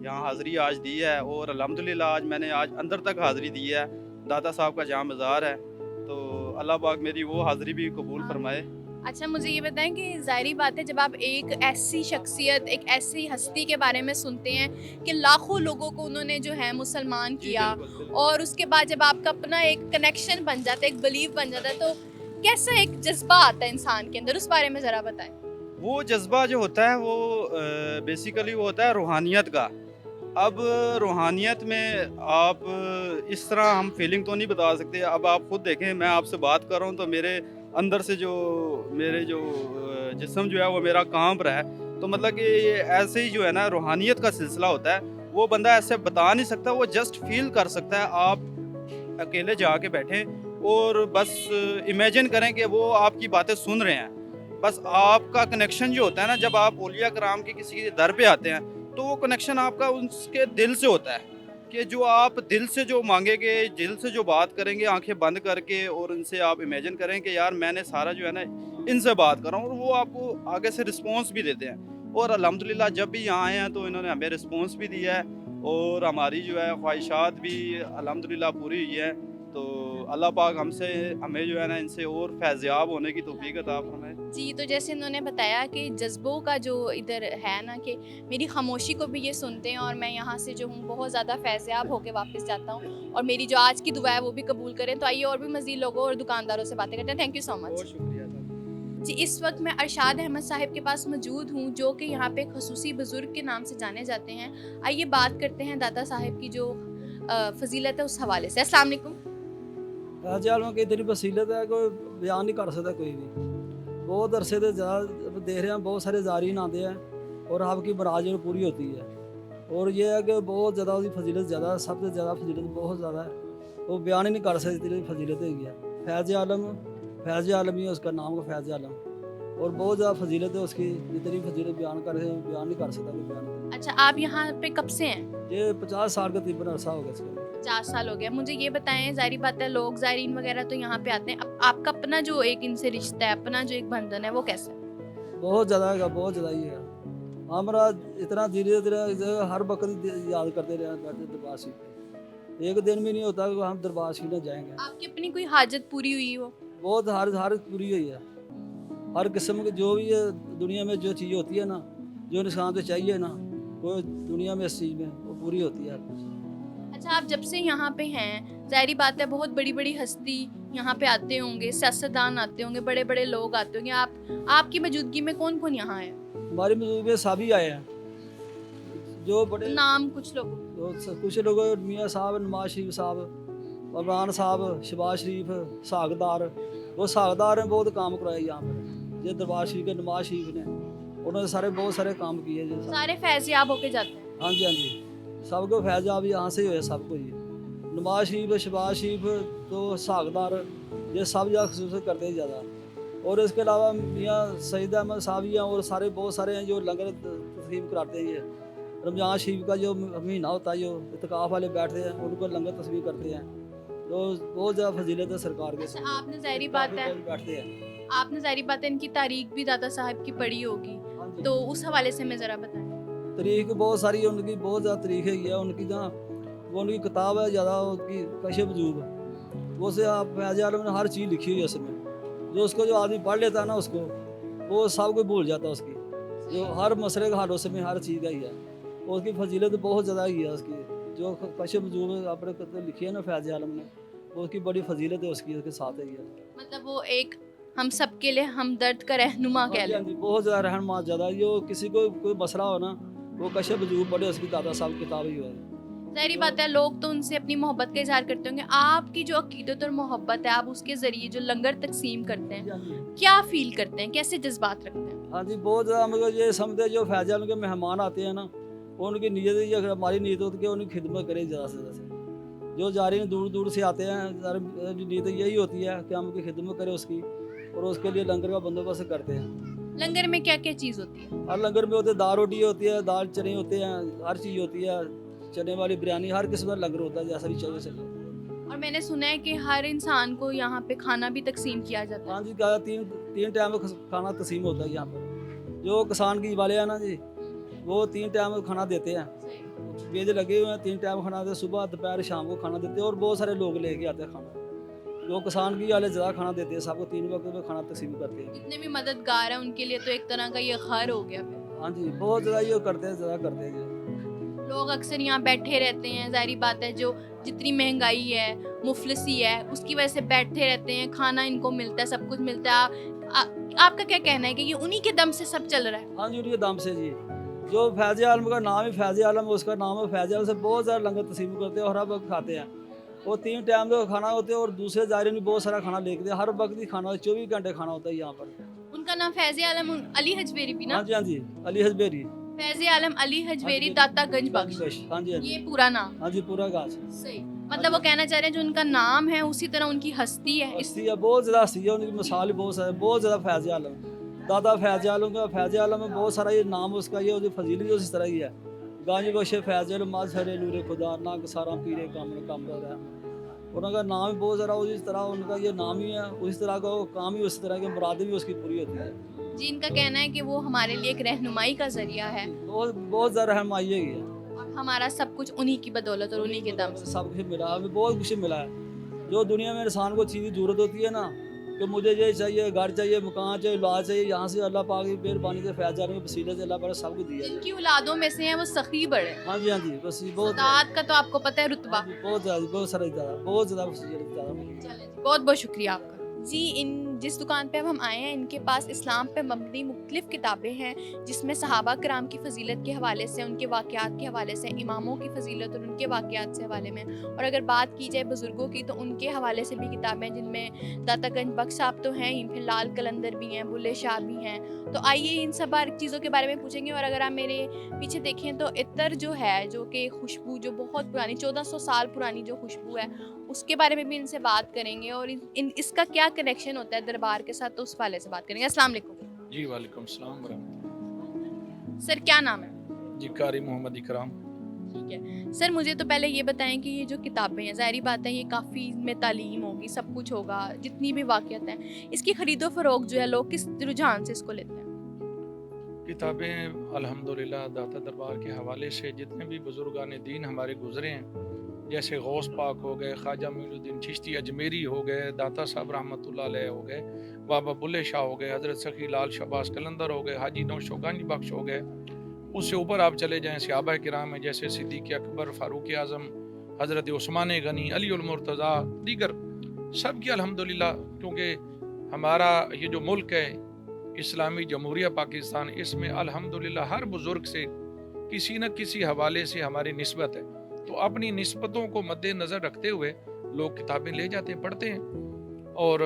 यहाँ हाज़िरी आज दी है। और अल्हम्दुलिल्लाह आज अंदर तक हाज़िरी दी है। दाता साहब का जहाँ मज़ार है, तो अल्लाह पाक मेरी वो हाज़िरी भी कबूल फरमाए। अच्छा, मुझे ये बताएं कि ज़ाहिर बात है जब आप एक ऐसी शख्सियत, एक ऐसी हस्ती के बारे में सुनते हैं कि लाखों लोगों को उन्होंने जो है मुसलमान जी, किया, बिल्कुल। और उसके बाद जब आपका अपना एक कनेक्शन बन जाता है, एक बिलीव बन जाता है, तो कैसा एक जज्बा आता है इंसान के अंदर, उस बारे में ज़रा बताएं। वो जज्बा जो होता है वो बेसिकली वो होता है रूहानियत का। अब रूहानियत में आप इस तरह हम फीलिंग तो नहीं बता सकते। अब आप खुद देखें, मैं आपसे बात कर रहा हूँ तो मेरे अंदर से मेरे जिस्म जो है वो मेरा कांप रहा है। तो मतलब कि ये ऐसे ही जो है ना रूहानियत का सिलसिला होता है। वो बंदा ऐसे बता नहीं सकता, वो जस्ट फील कर सकता है। आप अकेले जाके बैठें और बस इमेजिन करें कि वो आपकी बातें सुन रहे हैं। बस आपका कनेक्शन जो होता है ना, जब आप औलिया कराम के किसी के दर पे आते हैं तो वो कनेक्शन आपका उसके दिल से होता है कि जो आप दिल से जो मांगेंगे, दिल से जो बात करेंगे आंखें बंद करके, और इनसे आप इमेजिन करें कि यार मैंने सारा जो है ना इनसे बात कर रहा हूँ, और वो आपको आगे से रिस्पॉन्स भी देते हैं। और अल्हम्दुलिल्लाह जब भी यहाँ आए हैं तो इन्होंने हमें रिस्पॉन्स भी दिया है और हमारी जो है ख्वाहिशात भी अल्हम्दुलिल्लाह पूरी हुई है। तो अल्लाह पाक हमें जो है ना इनसे और फैज़याब होने की तौफीक अता फरमाए। जी, तो जैसे इन्होंने बताया कि जज्बों का जो इधर है ना, कि मेरी खामोशी को भी ये सुनते हैं और मैं यहाँ से जो हूँ बहुत ज़्यादा फैज़याब होकर वापस जाता हूँ, और मेरी जो आज की दुआ है वो भी कबूल करें। तो आइए और भी मज़ीद लोगों और दुकानदारों से बातें करते हैं। Thank you so much. बहुत शुक्रिया सर। जी, इस वक्त मैं अरशाद अहमद साहिब के पास मौजूद हूँ, जो कि यहाँ पे खसूसी बुज़ुर्ग के नाम से जाने जाते हैं। आइए बात करते हैं दाता साहिब की जो फजीलत है उस हवाले से। अस्सलाम वालेकुम। जालमा की इतनी वसीलत है कोई बयान नहीं कर सकता कोई भी। बहुत अरसे से ज़्यादा देख रहे हैं, बहुत सारे ज़ारीन आते हैं और आपकी मुराद जो पूरी होती है। और ये है कि बहुत ज़्यादा उसकी फजीलत ज़्यादा, सबसे ज़्यादा फजीलत बहुत ज़्यादा है, वो बयान ही नहीं कर सकते इतनी फजीलत है। फैज़ आलम ही है उसका नाम का, फैज़ आलम। और बहुत ज़्यादा फजीलत है उसकी, जितनी फजीलत बयान नहीं कर सकता कोई बयान। अच्छा, आप यहाँ पे कब से हैं? ये 50 साल का तकरीबन अरसा हो गया इसका। 50 साल हो गया। मुझे ये बताएं, ज़ाहिर बात है लोग ज़ायरीन वगैरह तो यहाँ पे आते हैं, अब आपका अपना जो एक इनसे रिश्ता है, अपना जो एक बंधन है, वो कैसा है? बहुत ज़्यादा है, बहुत ज़्यादा ही है। हमारा इतना धीरे धीरे हर वक्त याद करते रहे बैठे दरबार शरीफ पे। एक दिन भी नहीं होता कि हम दरबार शरीफ में जाएंगे। आपकी अपनी कोई हाजत पूरी हुई हो? बहुत हर पूरी हुई है। हर किस्म की जो भी है दुनिया में जो चीज़ होती है ना, जो इंसान को चाहिए ना, वो दुनिया में इस चीज़ में वो पूरी होती है। अच्छा, आप जब से यहाँ पे हैं, ज़ाहिर बात है बहुत बड़ी बड़ी हस्ती यहाँ पे आते होंगे, सियासतदान आते होंगे, बड़े बड़े लोग आते होंगे। आपकी मौजूदगी में कौन कौन यहाँ है? हमारी मौजूदगी में सभी आए हैं जो बड़े नाम कुछ लोगों? कुछ लोग मियाँ साहब, नवाज शरीफ साहब, इमरान साहब, शहबाज शरीफ, सागदार, वो सागदार ने बहुत काम कराए यहाँ पर, ये दरबार शरीफ के नवाज शरीफ ने, उन्होंने सारे बहुत सारे काम किए जो सारे फैज़याब होके जाते हैं। हाँ जी हाँ जी, सबको फैजाब यहाँ से ही हुए सबको ये, नवाज शरीफ शहबाज शरीफ तो सागदार ये सब जगह खसूस करते हैं ज़्यादा। और इसके अलावा मियाँ सईद अहमद साहब हैं और सारे बहुत सारे हैं जो लंगर तस्लीम कराते हैं। ये रमज़ान शरीफ का जो महीना होता है, जो इत्तिकाफ़ वाले बैठते हैं उनको लंगर तस्लीम करते हैं, तो बहुत ज़्यादा फजीलत है सरकार के अच्छा, आपने ज़ाहिरी बात है बैठते हैं। आपने ज़ाहिरी बात है इनकी तारीख भी दाता साहब की पढ़ी होगी, हाँ जी। तो उस हवाले से मैं ज़रा बताएं। तारीख बहुत सारी है उनकी, बहुत ज़्यादा तारीख है उनकी, जहाँ वो उनकी किताब है ज़्यादा उनकी कशिफ वजूब, वो से आप फैज़ आलम ने हर चीज़ लिखी हुई है उसमें, जो उसको जो आदमी पढ़ लेता है ना उसको वो सब कुछ भूल जाता है उसकी, जो हर मसले का हल उसमें हर चीज़ का ही है, और उसकी फजीलत बहुत ज़्यादा ही है उसकी, जो कशिफ वजूब आपने लिखी है ना फैज़ आलम ने, वो उसकी बड़ी फजीलत है उसकी, उसके साथ है ये। मतलब वो एक हम सबके लिए हमदर्द का रहनुमा कह हाँ लें। जी, बहुत ज़्यादा रहनुमा ज़्यादा, जो किसी को कोई मसला हो ना वो कशिफ वजूब पढ़े उसकी दादा साहब किताब ही है। ज़ाहिरी बात है लोग तो उनसे अपनी मोहब्बत का इजहार करते होंगे, आपकी जो अकीदत और मोहब्बत है आप उसके ज़रिए जो लंगर तकसीम करते हैं क्या फील करते हैं, कैसे जज्बात रखते हैं? हाँ जी, बहुत ज़्यादा मतलब ये समझते जो फैज़ आलम के मेहमान आते हैं ना, उनकी नीयत ये हमारी नीयत होती है कि उनकी खिदमत करें ज़्यादा से ज़्यादा, जो जारी दूर दूर से आते हैं सारी नीयत यही होती है कि हम उनकी खिदमत करें उसकी, और उसके लिए लंगर का बंदोबस्त करते हैं। लंगर में क्या क्या चीज़ होती है? हर लंगर में होते हैं दाल रोटी होती है, दाल चने होते हैं, हर चीज़ होती है, चने वाली बिरयानी, हर किस्म का लंगर होता है जैसा भी चाहिए चले। और मैंने सुना है कि हर इंसान को यहाँ पे खाना भी तकसीम किया जाता है। हाँ जी, क्या तीन टाइम का खाना तकसीम होता है यहाँ पर, जो किसान की वाले हैं ना जी वो 3 टाइम खाना देते हैं, बेज लगे हुए हैं, 3 टाइम खाना देते, सुबह दोपहर शाम को खाना देते हैं, और बहुत सारे लोग लेके आते हैं खाना, जो किसान की वाले ज़्यादा खाना देते हैं, सबको 3 वक्त में खाना तकसीम करते हैं। जितने भी मददगार हैं उनके लिए तो एक तरह का ये घर हो गया फिर। हाँ जी, बहुत ज़्यादा ये करते हैं, ज़्यादा करते हैं ये। लोग अक्सर यहाँ बैठे रहते हैं, ज़ाहिरी बात है जो जितनी महंगाई है मुफलिसी है उसकी वजह से बैठे रहते हैं, खाना इनको मिलता है, सब कुछ मिलता है। आपका क्या कहना है कि ये उन्हीं के दम से सब चल रहा है? हाँ जी, उनके दाम से जी, जो फैज़ आलम का नाम ही फैज़ आलम है, उसका नाम है फैज़ आलम से बहुत ज़्यादा लंगर तकसीम करते हैं और हर वक्त खाते हैं, वो 3 टाइम का खाना होते हैं, और दूसरे ज़ायरीन भी बहुत सारा खाना लेके हर वक्त ही खाना 24 घंटे खाना होता है यहाँ पर। उनका नाम फैज़ आलम अली हजवेरी भी ना? हाँ जी हाँ जी, अली हजबेरी, फैज़ आलम अली हजवेरी हाँ जी, दाता गंज बख्श, हाँ जी हाँ ये जी, पूरा नाम? हाँ जी पूरा गाछ। सही, मतलब वो कहना चाह रहे हैं जो उनका नाम है उसी तरह उनकी हस्ती है। हस्ती है, बहुत ज़्यादा हस्ती है, उनकी मिसाल भी बहुत सारे, बहुत ज़्यादा फैज़ आलम, दादा फैज़ आलम का, फैज़ आलम में बहुत सारा ये नाम उसका, ये उसकी फजीलत भी उसी तरह ही है, गांज बख्श फैज़ आलम मज़हर नूर खुदा ना सारा पीरे काम कर रहा है, उनका नाम भी बहुत ज़्यादा उसी तरह, उनका ये नाम ही है उसी तरह का, वो काम ही उसी तरह की, मुरादें भी उसकी पूरी होती है जी। इनका कहना है कि वो हमारे लिए एक रहनुमाई का जरिया है बहुत बहुत ज़्यादा रहनुमाई है ये, और हमारा सब कुछ उन्हीं की बदौलत और उन्हीं के दम से। सब कुछ मिला, हमें बहुत कुछ मिला है, जो दुनिया में इंसान को चीज़ की ज़रूरत होती है ना, कि मुझे ये चाहिए, घर चाहिए, मकान चाहिए, औलाद चाहिए, यहाँ से अल्लाह पाक की मेहरबानी से फैज़ आलम के वसीले से अल्लाह पाक ने सब कुछ दिया है। जिनकी औलादों में से हैं वो सखी बड़े, हाँ जी हाँ जी, बस ये बहुत सादात का तो आपको पता है रुतबा। हाँ जी, बहुत ज़्यादा, बहुत सारा ज़्यादा, बहुत ज़्यादा ज़्यादा। चलें जी, बहुत बहुत शुक्रिया आपका जी। इन जिस दुकान पे अब हम आए हैं इनके पास इस्लाम पे मबनी मुख्तलिफ़ किताबें हैं, जिसमें सहाबा कराम की फजीलत के हवाले से, उनके वाक़यात के हवाले से, इमामों की फजीलत और उनके वाक़यात से हवाले में, और अगर बात की जाए बुज़ुर्गों की तो उनके हवाले से भी किताबें, जिनमें दाता गंज बख्श साहब तो हैं ही, फिर लाल कलंदर भी हैं, बुल्ले शाह भी हैं। तो आइए इन सब चीज़ों के बारे में पूछेंगे। और अगर आप मेरे पीछे देखें तो इत्र जो है, जो कि खुशबू जो बहुत पुरानी 1400 साल पुरानी जो खुशबू है, उसके बारे में भी इनसे बात करेंगे, और इसका क्या कनेक्शन होता है दरबार के साथ, तो उस वाले से बात करेंगे। अस्सलाम वालेकुम। जी वालेकुम सलाम वरहमतुल्लाह। सर क्या नाम है? जी कारी मोहम्मद इकराम। ठीक है सर, मुझे तो पहले ये बताएं कि ये जो किताबें हैं, ज़ाहिरी बात है ये काफ़ी में तालीम होगी, सब कुछ होगा, जितनी भी वाक़ियत हैं, इसकी ख़रीदो फ़रोख्त जो है लोग किस रुझान से इसको लेते हैं? किताबें अल्हम्दुलिल्लाह दाता दरबार के हवाले से जितने भी बुज़ुर्गान दीन हमारे गुज़रे हैं, जैसे गौस पाक हो गए, ख्वाजा मोइनुद्दीन चिश्ती अजमेरी हो गए, दाता साहब रहमतुल्लाह अलैह हो गए, बाबा बुल्ले शाह हो गए, हज़रत सखी लाल शहबाज कलंदर हो गए, हाजी नौशो गंज बख्श हो गए, उससे ऊपर आप चले जाएँ सहाबा किराम में, जैसे सिद्दीक़ अकबर, फ़ारूक़ आज़म, हज़रत उस्मान गनी, अली उल मुर्तज़ा, दीगर सब की अल्हम्दुलिल्लाह, क्योंकि हमारा ये जो मुल्क है इस्लामी जमहूरिया पाकिस्तान, इसमें अल्हम्दुलिल्लाह हर बुज़ुर्ग से किसी न किसी हवाले से हमारी निस्बत है, तो अपनी निस्बतों को मद्देनज़र रखते हुए लोग किताबें ले जाते हैं, पढ़ते हैं। और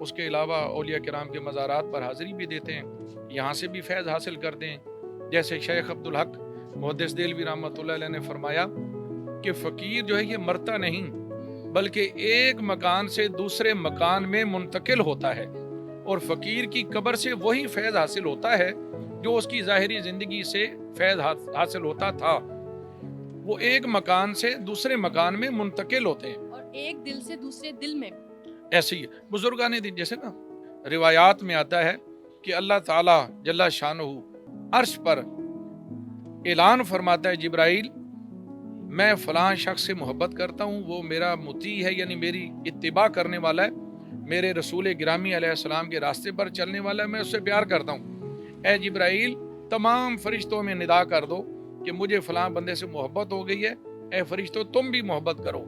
उसके अलावा औलिया किराम के मज़ारात पर हाज़िरी भी देते हैं, यहाँ से भी फैज़ हासिल करते हैं। जैसे शेख अब्दुल हक मुहद्दिस देलवी रहमतुल्लाह अलैह ने फरमाया कि फ़कीर जो है ये मरता नहीं बल्कि एक मकान से दूसरे मकान में मुंतकिल होता है, और फ़कीर की कब्र से वही फैज़ हासिल होता है जो उसकी ज़ाहिरी ज़िंदगी से फैज़ हासिल होता था। वो एक मकान से दूसरे मकान में मुंतकिल होते हैं, और एक दिल से दूसरे दिल में। ऐसे ही बुजुर्गान दिन जैसे ना रिवायात में आता है कि अल्लाह ताला जल्ला शानहू अर्श पर ऐलान फरमाता है, जिब्राइल मैं फलां शख्स से मोहब्बत करता हूँ, वो मेरा मुती है यानी मेरी इत्तिबा करने वाला है, मेरे रसूल गिरामी अलैहिस्सलाम के रास्ते पर चलने वाला है, मैं उससे प्यार करता हूँ। ए जिब्राइल तमाम फरिश्तों में निदा कर दो कि मुझे फलां बंदे से मोहब्बत हो गई है, ए फरिश्तों तुम भी मोहब्बत करो।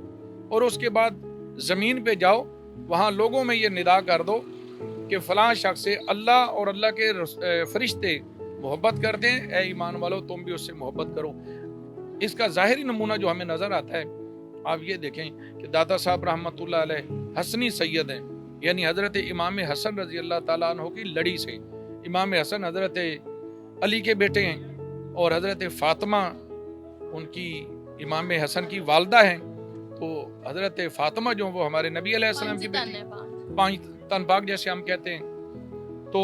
और उसके बाद ज़मीन पे जाओ, वहाँ लोगों में ये निदा कर दो कि फ़लाँ शख्स से अल्लाह और अल्लाह के फरिश्ते मोहब्बत करते हैं, ए ईमान वालो तुम भी उससे मोहब्बत करो। इसका ज़ाहिरी नमूना जो हमें नज़र आता है, आप ये देखें कि दाता साहब रहमतुल्लाह अलैह हसनी सैयद हैं, यानी हज़रत इमाम हसन रज़ी अल्लाह ताला अन्हु की लड़ी से। इमाम हसन हज़रत अली के बेटे हैं और हज़रत फ़ातिमा उनकी इमाम हसन की वालदा हैं। तो हज़रत फ़ातिमा जो वो हमारे नबी अलैहिस्सलाम की बेटी, पांच तन पाक जैसे हम कहते हैं। तो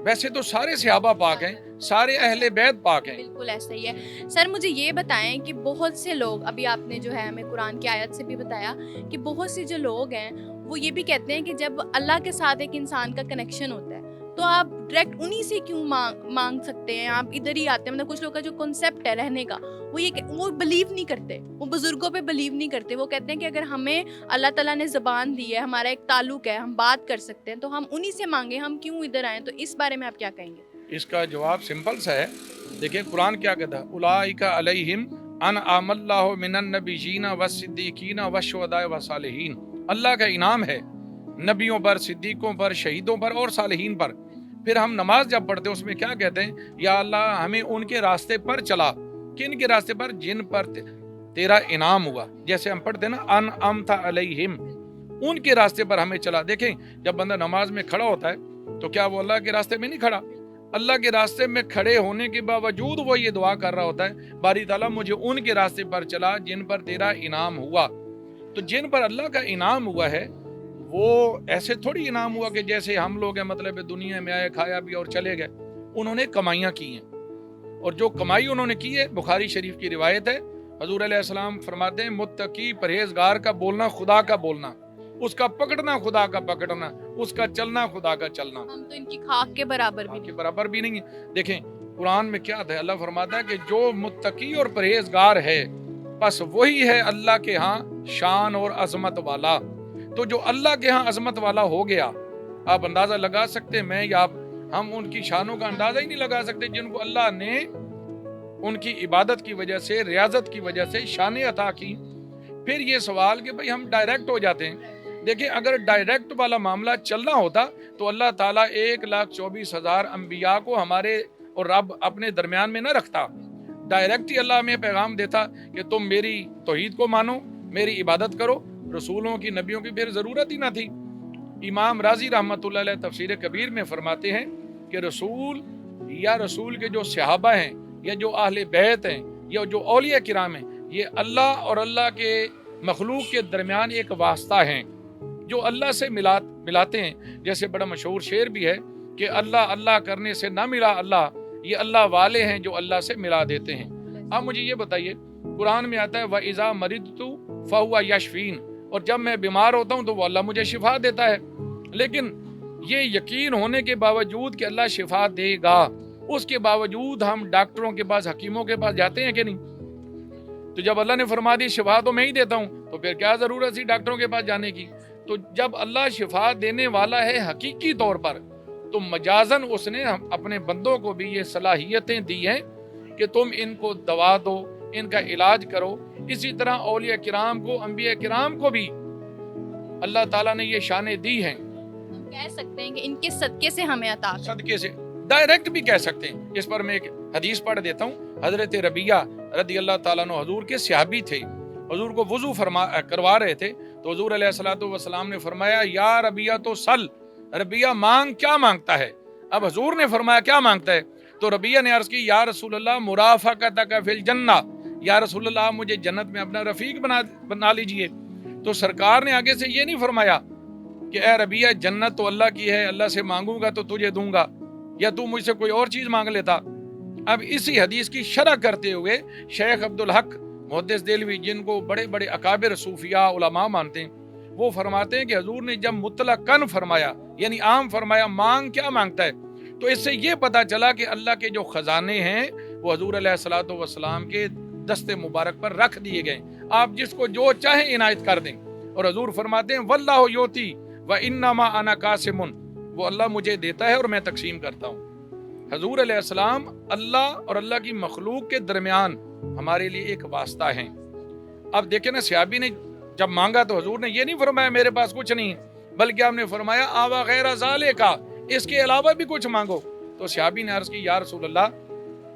वैसे तो सारे सहाबा पाक हैं, सारे अहले बैत पाक हैं। बिल्कुल ऐसा ही है। सर मुझे ये बताएं कि बहुत से लोग, अभी आपने जो है हमें कुरान की आयत से भी बताया कि बहुत से जो लोग हैं वो ये भी कहते हैं कि जब अल्लाह के साथ एक इंसान का कनेक्शन होता है तो आप डायरेक्ट उन्हीं से क्यों मांग सकते हैं, आप इधर ही आते हैं। मतलब कुछ लोग का जो कॉन्सेप्ट है रहने का, वो बिलीव नहीं करते, वो बुजुर्गों पे बिलीव नहीं करते। वो कहते हैं कि अगर हमें अल्लाह ताला ने ज़बान दी है, हमारा एक ताल्लुक है, हम बात कर सकते हैं, तो हम उन्हीं से मांगे, हम क्यों इधर आए। तो इस बारे में आप क्या कहेंगे? इसका जवाब सिंपल सा है। देखिए कुरान क्या कहता है, उलाइका अलैहिम अन आमल्लाहु मिनन नबिय्यीना वस्सिद्दीकीना वशुहदाए वसालिहीन। अल्लाह का इनाम है नबियों पर, सिद्दीकों पर, शहीदों पर और सालिहीन पर। फिर हम नमाज जब पढ़ते हैं उसमें क्या कहते हैं, या अल्लाह हमें उनके रास्ते पर चला। किन के रास्ते पर? जिन पर तेरा इनाम हुआ। जैसे हम पढ़ते हैं ना अन अमता अलैहिम, उनके रास्ते पर हमें चला। देखें जब बंदा नमाज में खड़ा होता है तो क्या वो अल्लाह के रास्ते में नहीं खड़ा? अल्लाह के रास्ते में खड़े होने के बावजूद वो ये दुआ कर रहा होता है, बारी ताला मुझे उनके रास्ते पर चला जिन पर तेरा इनाम हुआ। तो जिन पर अल्लाह का इनाम हुआ है वो ऐसे थोड़ी इनाम हुआ कि जैसे हम लोग हैं, मतलब दुनिया में आए, खाया भी और चले गए। उन्होंने कमाइयाँ की हैं, और जो कमाई उन्होंने की है, बुखारी शरीफ की रिवायत है, हजूर अलैहिस्सलाम फरमाते हैं मुत्तकी परहेजगार का बोलना खुदा का बोलना, उसका पकड़ना खुदा का पकड़ना, उसका चलना खुदा का चलना। हम तो इनकी खाक के बराबर भी नहीं है। देखें कुरान में क्या है, अल्लाह फरमाता है कि जो मुत्तकी और परहेजगार है बस वही है अल्लाह के यहाँ शान और अजमत वाला। तो जो अल्लाह के यहाँ अजमत वाला हो गया, आप अंदाजा लगा सकते हैं, मैं या आप, हम उनकी शानों का अंदाजा ही नहीं लगा सकते जिनको अल्लाह ने उनकी इबादत की वजह से, रियाजत की वजह से शान अता की। फिर ये सवाल कि भाई हम डायरेक्ट हो जाते हैं। देखिए अगर डायरेक्ट वाला मामला चलना होता तो अल्लाह ताला 1,24,000 अंबिया को हमारे और रब अपने दरमियान में न रखता। डायरेक्ट ही अल्लाह में पैगाम देता कि तुम मेरी तौहीद को मानो, मेरी इबादत करो। रसूलों की, नबियों की फिर ज़रूरत ही ना थी। इमाम राजी रहमतुल्लाह अलैह तफसीर कबीर में फरमाते हैं कि रसूल या रसूल के जो सहाबा हैं या जो अहले बैत हैं या जो औलिया किराम हैं, ये अल्लाह और अल्लाह के मखलूक के दरमियान एक वास्ता हैं जो अल्लाह से मिलाते हैं। जैसे बड़ा मशहूर शेर भी है कि अल्लाह अल्लाह करने से ना मिला अल्लाह, ये अल्लाह वाले हैं जो अल्लाह से मिला देते हैं। अब मुझे ये बताइए, कुरान में आता है व इज़ा मरिदतु फहुवा यशफीन, और जब मैं बीमार होता हूँ तो वो अल्लाह मुझे शिफा देता है। लेकिन ये यकीन होने के बावजूद कि अल्लाह शिफा देगा, उसके बावजूद हम डॉक्टरों के पास, हकीमों के पास जाते हैं कि नहीं? तो जब अल्लाह ने फरमा दी शिफा तो मैं ही देता हूँ, तो फिर क्या ज़रूरत थी डॉक्टरों के पास जाने की? तो जब अल्लाह शिफा देने वाला है हकीकी तौर पर, तो मजाजन उसने हम अपने बंदों को भी ये सलाहियतें दी हैं कि तुम इनको दवा दो, इनका इलाज करो। इसी तरह औलिया किराम को, अंबिया किराम को भी अल्लाह ताला ने ये शानें दी हैं। हम कह सकते हैं कि इनके सदके से हमें अता है। सदके से डायरेक्ट भी कह सकते हैं। इस पर मैं एक हदीस पढ़ देता हूँ। हजरत रबिया रदी अल्लाह ताला अन्हु हजूर के सहाबी थे, हजूर को वुजू करवा रहे थे, तो हुजूर अलैहिस्सलातु वस्सलाम ने फरमाया या रबिया तो सल, रबिया मांग, क्या मांगता है। अब हुजूर ने फरमाया क्या मांगता है, तो रबिया ने अर्ज की या रसूलल्लाह मुराफकतक फिल जन्ना, या रसूलल्लाह मुझे जन्नत में अपना रफीक बना लीजिए। तो सरकार ने आगे से ये नहीं फरमाया कि ए रबिया जन्नत तो अल्लाह की है, अल्लाह से मांगूंगा तो तुझे दूंगा, या तू मुझसे कोई और चीज मांग लेता। अब इसी हदीस की शरह करते हुए शेख अब्दुल हक मुहद्दिस देलवी, जिनको बड़े बड़े अकाबिर सूफिया उलमा मानते हैं, वो फरमाते हैं कि हजूर ने जब मुतलकन फरमाया, यानी आम फरमाया मांग क्या मांगता है, तो इससे ये पता चला कि अल्लाह के जो खजाने हैं वो हजूर अलैहिस्सलातु वस्सलाम के दस्ते मुबारक पर रख दिए गए, आप जिसको जो चाहे इनायत कर दें। और हजूर फरमाते हैं वल्लाहु योती व इन्नमा अना कासिमुन, वो अल्लाह मुझे देता है और मैं तकसीम करता हूँ। हजूर अलैहिस्सलाम अल्लाह और अल्लाह की मखलूक के दरमियान हमारे लिए एक वास्ता है। अब देखें ना, सहाबी ने जब मांगा तो हजूर ने ये नहीं फरमाया मेरे पास कुछ नहीं है, बल्कि आपने फरमाया आवा गैर ज़ाले का, इसके अलावा भी कुछ मांगो। तो सहाबी ने अर्ज की या रसूलल्लाह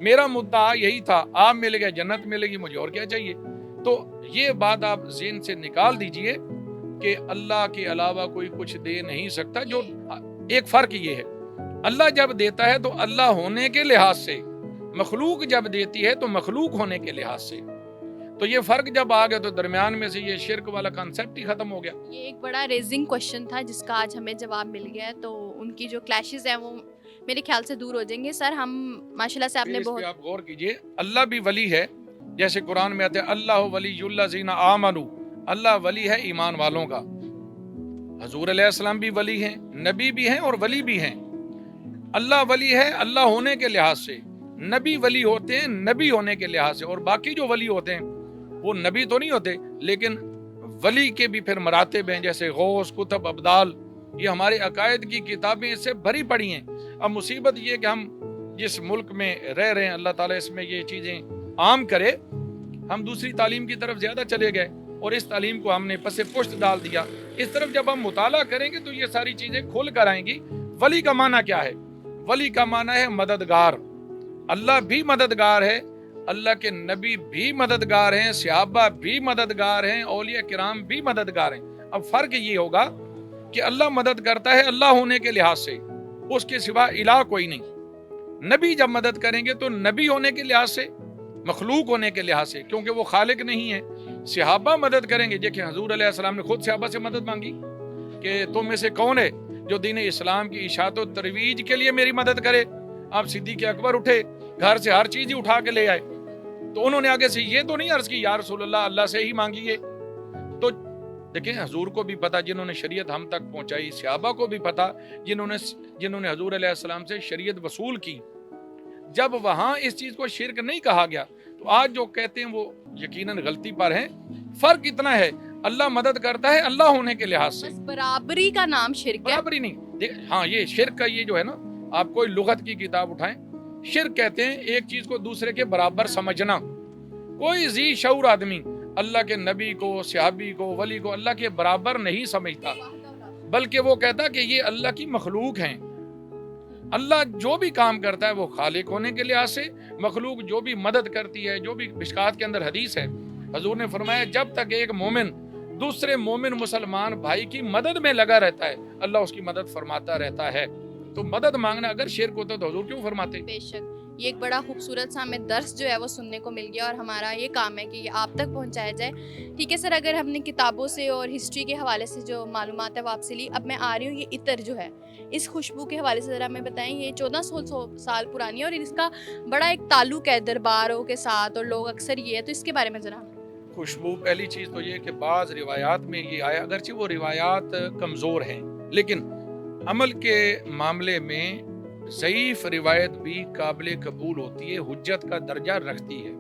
मेरा मुद्दा यही था, आप मिल गए जन्नत मिलेगी, मुझे और क्या चाहिए। तो ये बात आप ज़हन से निकाल दीजिए कि अल्लाह के अलावा कोई कुछ दे नहीं सकता। जो एक फ़र्क ये है, अल्लाह जब देता है तो अल्लाह होने के लिहाज से, मखलूक जब देती है तो मखलूक होने के लिहाज से। तो ये फ़र्क जब आ गया तो दरमियान में से ये शिरक वाला कंसेप्ट ही ख़त्म हो गया। ये एक बड़ा रेजिंग क्वेश्चन था जिसका आज हमें जवाब मिल गया है, तो उनकी जो क्लैशेस हैं वो मेरे ख्याल से दूर हो जाएंगे। सर हम माशाल्लाह से आपने इस पे बहुत, आप गौर कीजिए, अल्लाह भी वली है, जैसे कुरान में आते हैं अल्लाह वलीयुल्लज़ीना आमनू, अल्लाह वली है ईमान वालों का। हजूर अलैहिस्सलाम भी वली हैं, नबी भी हैं और वली भी हैं। अल्लाह वली है अल्लाह होने के लिहाज से, नबी वली होते हैं नबी होने के लिहाज से, और बाकी जो वली होते हैं वो नबी तो नहीं होते, लेकिन वली के भी फिर मरातिब हैं, जैसे गौस, कुतब, अब्दाल। ये हमारे अकायद की किताबें इससे भरी पड़ी हैं। अब मुसीबत ये कि हम जिस मुल्क में रह रहे हैं, अल्लाह ताला इसमें ये चीज़ें आम करे, हम दूसरी तालीम की तरफ ज़्यादा चले गए और इस तालीम को हमने पसे पुश्त डाल दिया। इस तरफ जब हम मुताला करेंगे तो ये सारी चीज़ें खुल कर आएंगी। वली का माना क्या है? वली का माना है मददगार। अल्लाह भी मददगार है, अल्लाह के नबी भी मददगार हैं, सहाबा भी मददगार हैं, औलिया किराम भी मददगार हैं। अब फ़र्क ये होगा कि अल्लाह मदद करता है अल्लाह होने के लिहाज से, उसके सिवा इलाह कोई नहीं। नबी जब मदद करेंगे तो नबी होने के लिहाज से, मखलूक होने के लिहाज से, क्योंकि वो खालिक नहीं है। सहाबा मदद करेंगे, देखिए हजूर अलैहिस्सलाम ने खुद सहाबा से मदद मांगी कि तुम में से कौन है जो दीन इस्लाम की इशाअत और तरवीज के लिए मेरी मदद करे। आप सिद्दीक़ अकबर उठे, घर से हर चीज़ ही उठा के ले आए, तो उन्होंने आगे से ये तो नहीं अर्ज की या रसूलल्लाह अल्लाह से ही मांगिए। तो देखें हजूर को भी पता जिन्होंने शरीयत हम तक पहुंचाई, सहाबा को भी पता जिन्होंने हजूर अलैहिस्सलाम से शरीयत वसूल की। जब वहाँ इस चीज़ को शिरक नहीं कहा गया, तो आज जो कहते हैं वो यकीनन गलती पर हैं। फ़र्क इतना है, अल्लाह मदद करता है अल्लाह होने के लिहाज से, बस बराबरी का नाम शिरक है। बराबरी नहीं। हाँ, ये शिरक का ये जो है ना, आप कोई लुगत की किताब उठाएं, शिरक कहते हैं एक चीज को दूसरे के बराबर समझना। कोई जी शऊर आदमी अल्लाह के नबी को, सहाबी को, वली को अल्लाह के बराबर नहीं समझता, बल्कि वो कहता कि ये अल्लाह की मखलूक हैं। अल्लाह जो भी काम करता है वो खालिक होने के लिहाज से, मखलूक जो भी मदद करती है, जो भी मिशकात के अंदर हदीस है, हजूर ने फरमाया जब तक एक मोमिन दूसरे मोमिन मुसलमान भाई की मदद में लगा रहता है, अल्लाह उसकी मदद फरमाता रहता है। तो मदद मांगना अगर शिरक होता तो हजूर क्यों फरमाते? बेशक ये एक बड़ा खूबसूरत सा हमें दर्स जो है वो सुनने को मिल गया, और हमारा ये काम है कि ये आप तक पहुंचाया जाए। ठीक है सर, अगर हमने किताबों से और हिस्ट्री के हवाले से जो मालूमात है वो आपसे ली, अब मैं आ रही हूँ ये इतर जो है, इस खुशबू के हवाले से ज़रा हमें बताएं। ये 1400 साल पुरानी है और इसका बड़ा एक ताल्लुक है दरबारों के साथ, और लोग अक्सर ये है, तो इसके बारे में ज़रा। खुशबू, पहली चीज़ तो ये कि बाज़ रिवायात में ये आया, अगरचे वो रिवायात कमज़ोर हैं, लेकिन अमल के मामले में ज़ईफ़ रिवायत भी काबिल कबूल होती है, हुज्जत का दर्जा रखती है।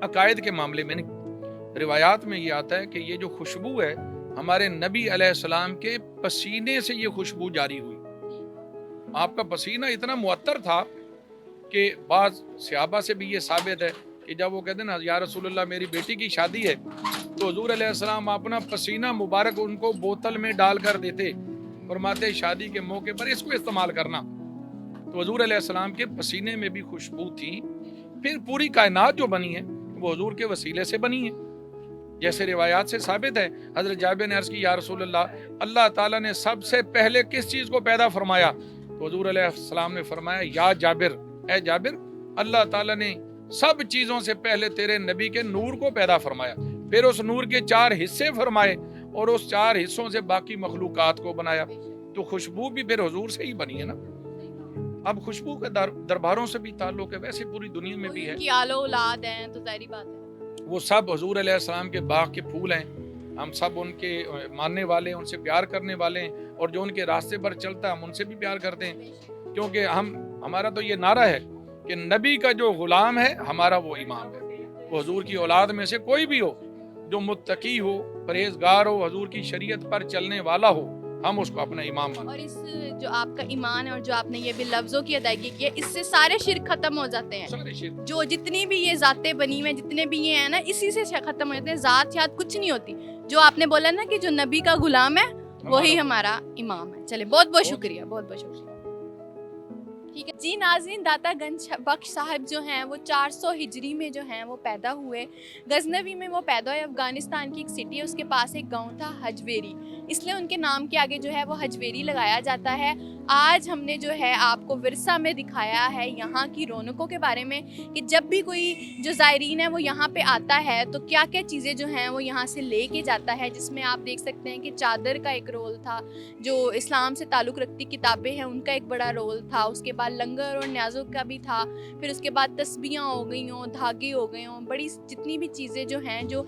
अकायद के मामले में नहीं। रिवायात में ये आता है कि ये जो खुशबू है हमारे नबी अलैहिस्सलाम के पसीने से ये खुशबू जारी हुई। आपका पसीना इतना मुअत्तर था कि बाज़ सहाबा से भी ये साबित है कि जब वो कहते ना या रसूलल्लाह मेरी बेटी की शादी है, तो हुजूर अलैहिस्सलाम अपना पसीना मुबारक उनको बोतल में डाल कर देते, फरमाते शादी के मौके पर इसको इस्तेमाल करना। तो हुजूर अलैहिस्सलाम के पसीने में भी खुशबू थी। फिर पूरी कायनात जो बनी है वो हुजूर के वसीले से बनी है। जैसे रिवायात से साबित है, हजरत जाबिर ने अर्ज की, या रसूल अल्लाह, अल्लाह ताला ने सबसे पहले किस चीज़ को पैदा फरमाया? तो हुजूर अलैहिस्सलाम ने फरमाया, या जाबिर, ए जाबिर, अल्लाह ताला ने सब चीज़ों से पहले तेरे नबी के नूर को पैदा फरमाया, फिर उस नूर के 4 हिस्से फरमाए और उस 4 हिस्सों से बाकी मखलूकात को बनाया। तो खुशबू भी फिर हुजूर से ही बनी है ना। अब खुशबू के दरबारों से भी ताल्लुक है, वैसे पूरी दुनिया में भी है। उनकी आलो औलाद हैं तो जाहिर बात है वो सब हुजूर अलैहिस्सलाम के बाग के फूल हैं। हम सब उनके मानने वाले हैं, उनसे प्यार करने वाले हैं, और जो उनके रास्ते पर चलता है हम उनसे भी प्यार करते हैं, क्योंकि हमारा तो ये नारा है कि नबी का जो गुलाम है हमारा वो इमाम है। वो हुजूर की औलाद में से कोई भी हो जो मुत्तकी हो, परहेजगार हो, हुजूर की शरीयत पर चलने वाला हो, हम उसको अपना इमाम मानते हैं। और इस जो आपका ईमान है और जो आपने ये भी लफ्ज़ों की अदायगी की है, इससे सारे शिर्क खत्म हो जाते हैं। सारे शिर्क जो जितनी भी ये ज़ातें बनी हुई हैं, जितने भी ये हैं ना, इसी से खत्म हो जाते हैं। ज़ात याद कुछ नहीं होती। जो आपने बोला ना कि जो नबी का गुलाम है वही हमारा इमाम है। चले, बहुत बहुत शुक्रिया, बहुत बहुत शुक्रिया। ठीक है जी नाज़रीन, दाता गंज बख्श साहब जो हैं वो 400 हिजरी में जो हैं वो पैदा हुए। गजनवी में वो पैदा हुए। अफ़गानिस्तान की एक सिटी है, उसके पास एक गांव था हजवेरी, इसलिए उनके नाम के आगे जो है वो हजवेरी लगाया जाता है। आज हमने जो है आपको विरसा में दिखाया है यहाँ की रौनकों के बारे में, कि जब भी कोई जो ज़ायरीन है वो यहाँ पे आता है तो क्या क्या चीज़ें जो हैं वो यहाँ से ले के जाता है, जिसमें आप देख सकते हैं कि चादर का एक रोल था, जो इस्लाम से ताल्लुक़ रखती किताबें हैं उनका एक बड़ा रोल था, उसके बाद लंगर और न्याज़ों का भी था, फिर उसके बाद तस्बीहां हो गई हों, धागे हो गए हों, बड़ी जितनी भी चीज़ें जो हैं जो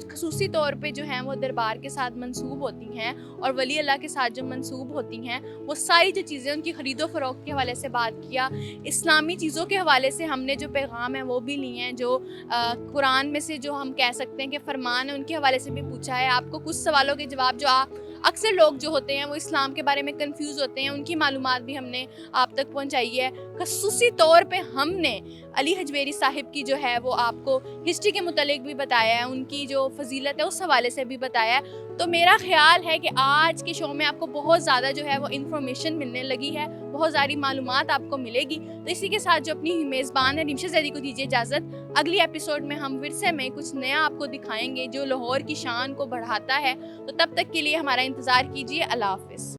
ख़ुसूसी तौर पे जो हैं वो दरबार के साथ मंसूब होती हैं और वली अल्लाह के साथ जो मंसूब होती हैं, वो सारी जो चीज़ें उनकी ख़रीदो फ़रोख्त के हवाले से बात किया। इस्लामी चीज़ों के हवाले से हमने जो पैगाम है वो भी लिए हैं, जो कुरान में से जो हम कह सकते हैं कि फ़रमान है, उनके हवाले से भी पूछा है। आपको कुछ सवालों के जवाब जो अक्सर लोग जो होते हैं वो इस्लाम के बारे में कंफ्यूज होते हैं, उनकी मालूमात भी हमने आप तक पहुंचाई है। ख़ुसूसी तौर पे हमने अली हजवेरी साहिब की जो है वो आपको हिस्ट्री के मुतालिक भी बताया है, उनकी जो फजीलत है उस हवाले से भी बताया है। तो मेरा ख्याल है कि आज के शो में आपको बहुत ज़्यादा जो है वो इन्फॉर्मेशन मिलने लगी है, बहुत सारी मालूमात आपको मिलेगी। तो इसी के साथ जो अपनी मेज़बान है रिमशा ज़ैदी को दीजिए इजाज़त। अगली एपिसोड में हम विरसे में कुछ नया आपको दिखाएंगे जो लाहौर की शान को बढ़ाता है। तो तब तक के लिए हमारा इंतज़ार कीजिए। अल्लाह हाफ़िज़।